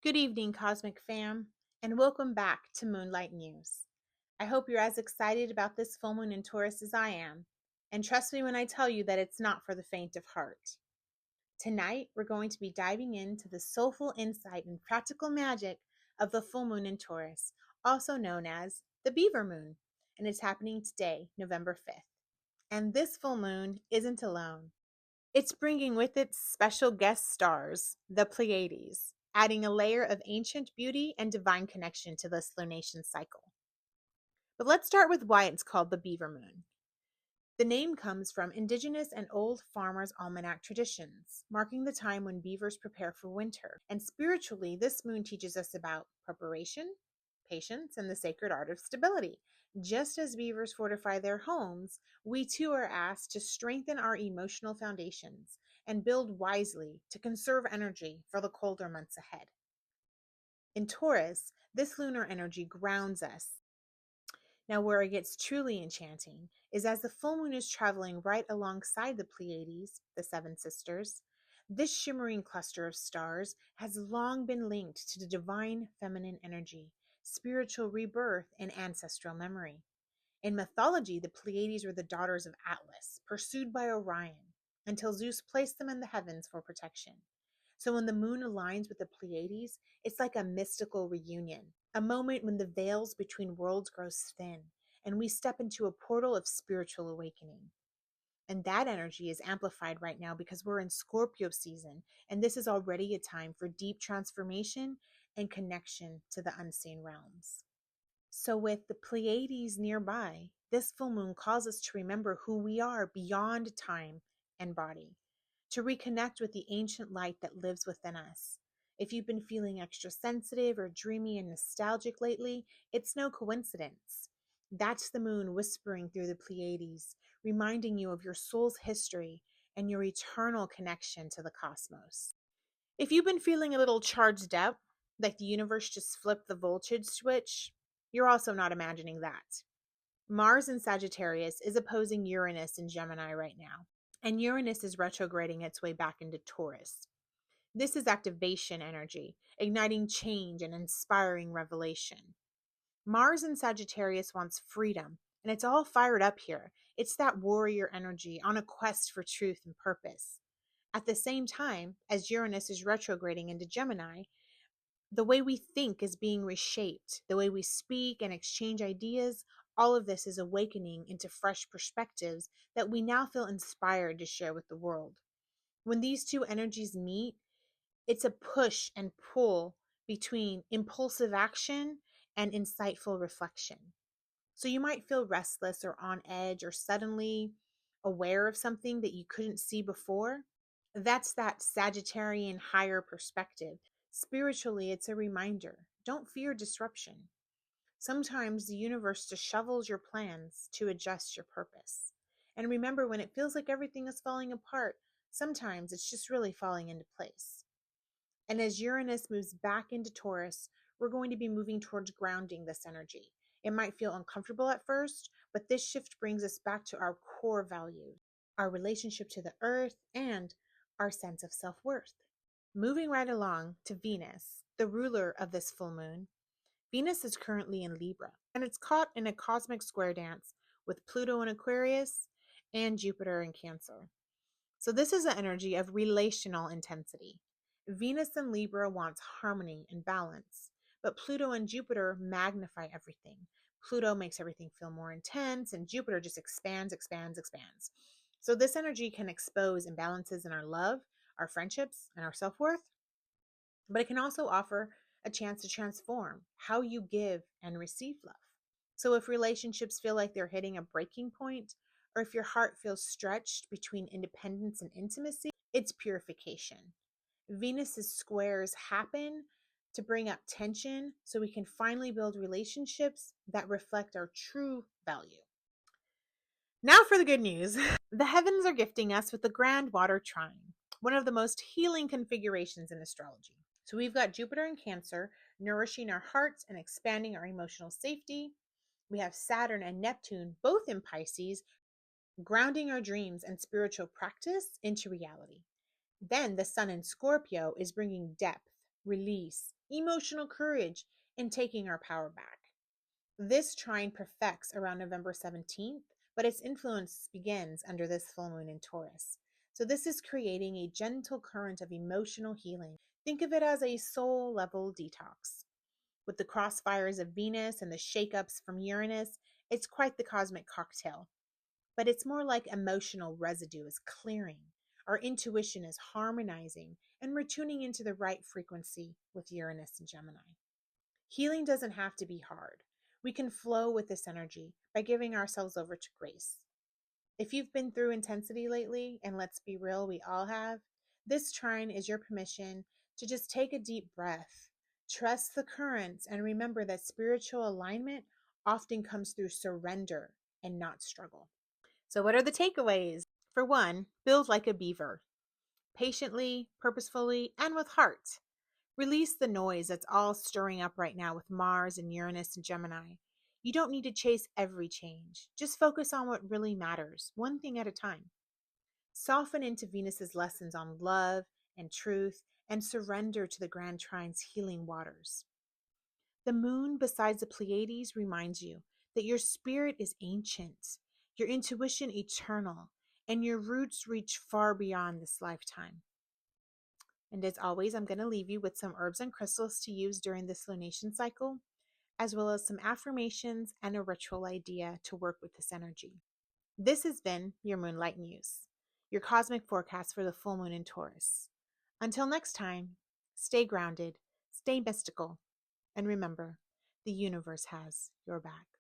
Good evening, Cosmic Fam, and welcome back to Moonlight News. I hope you're as excited about this full moon in Taurus as I am, and trust me when I tell you that it's not for the faint of heart. Tonight, we're going to be diving into the soulful insight and practical magic of the full moon in Taurus, also known as the Beaver Moon, and it's happening today, November 5th. And this full moon isn't alone. It's bringing with it special guest stars, the Pleiades, adding a layer of ancient beauty and divine connection to this lunation cycle. But let's start with why it's called the Beaver Moon. The name comes from indigenous and old farmers' almanac traditions, marking the time when beavers prepare for winter. And spiritually, this moon teaches us about preparation, patience, and the sacred art of stability. Just as beavers fortify their homes, we too are asked to strengthen our emotional foundations and build wisely to conserve energy for the colder months ahead. In Taurus, this lunar energy grounds us. Now, where it gets truly enchanting is as the full moon is traveling right alongside the Pleiades, the seven sisters. This shimmering cluster of stars has long been linked to the divine feminine energy, spiritual rebirth, and ancestral memory. In mythology, the Pleiades were the daughters of Atlas, pursued by Orion, until Zeus placed them in the heavens for protection. So when the moon aligns with the Pleiades, it's like a mystical reunion, a moment when the veils between worlds grows thin, and we step into a portal of spiritual awakening. And that energy is amplified right now because we're in Scorpio season, and this is already a time for deep transformation and connection to the unseen realms. So, with the Pleiades nearby, this full moon calls us to remember who we are beyond time and body, to reconnect with the ancient light that lives within us. If you've been feeling extra sensitive or dreamy and nostalgic lately, it's no coincidence. That's the moon whispering through the Pleiades, reminding you of your soul's history and your eternal connection to the cosmos. If you've been feeling a little charged up, like the universe just flipped the voltage switch, you're also not imagining that. Mars in Sagittarius is opposing Uranus in Gemini right now, and Uranus is retrograding its way back into Taurus. This is activation energy, igniting change and inspiring revelation. Mars in Sagittarius wants freedom, and it's all fired up here. It's that warrior energy on a quest for truth and purpose. At the same time, as Uranus is retrograding into Gemini, the way we think is being reshaped, the way we speak and exchange ideas, all of this is awakening into fresh perspectives that we now feel inspired to share with the world. When these two energies meet, it's a push and pull between impulsive action and insightful reflection. So you might feel restless or on edge or suddenly aware of something that you couldn't see before. That's that Sagittarian higher perspective. Spiritually, it's a reminder. Don't fear disruption. Sometimes the universe just shovels your plans to adjust your purpose. And remember, when it feels like everything is falling apart, sometimes it's just really falling into place. And as Uranus moves back into Taurus, we're going to be moving towards grounding this energy. It might feel uncomfortable at first, but this shift brings us back to our core values, our relationship to the earth, and our sense of self-worth. Moving right along to Venus, the ruler of this full moon. Venus is currently in Libra, and it's caught in a cosmic square dance with Pluto in Aquarius and Jupiter in Cancer. So this is the energy of relational intensity. Venus in Libra wants harmony and balance, but Pluto and Jupiter magnify everything. Pluto makes everything feel more intense, and Jupiter just expands, expands, expands. So this energy can expose imbalances in our love, our friendships, and our self-worth, but it can also offer a chance to transform how you give and receive love. So if relationships feel like they're hitting a breaking point, or if your heart feels stretched between independence and intimacy, it's purification. Venus's squares happen to bring up tension so we can finally build relationships that reflect our true value. Now for the good news. The heavens are gifting us with the grand water trine, one of the most healing configurations in astrology. So we've got Jupiter in Cancer, nourishing our hearts and expanding our emotional safety. We have Saturn and Neptune, both in Pisces, grounding our dreams and spiritual practice into reality. Then the Sun in Scorpio is bringing depth, release, emotional courage, and taking our power back. This trine perfects around November 17th, but its influence begins under this full moon in Taurus. So, this is creating a gentle current of emotional healing. Think of it as a soul level detox. With the crossfires of Venus and the shakeups from Uranus, it's quite the cosmic cocktail. But it's more like emotional residue is clearing. Our intuition is harmonizing, and we're tuning into the right frequency with Uranus and Gemini. Healing doesn't have to be hard. We can flow with this energy by giving ourselves over to grace. If you've been through intensity lately, and let's be real, we all have, this trine is your permission to just take a deep breath, trust the currents, and remember that spiritual alignment often comes through surrender and not struggle. So, what are the takeaways? For one, build like a beaver, patiently, purposefully, and with heart. Release the noise that's all stirring up right now with Mars and Uranus and Gemini. You don't need to chase every change. Just focus on what really matters, one thing at a time. Soften into Venus's lessons on love and truth and surrender to the Grand Trine's healing waters. The moon beside the Pleiades reminds you that your spirit is ancient, your intuition eternal, and your roots reach far beyond this lifetime. And as always, I'm going to leave you with some herbs and crystals to use during this lunation cycle, as well as some affirmations and a ritual idea to work with this energy. This has been your Moonlight News, your cosmic forecast for the full moon in Taurus. Until next time, stay grounded, stay mystical, and remember, the universe has your back.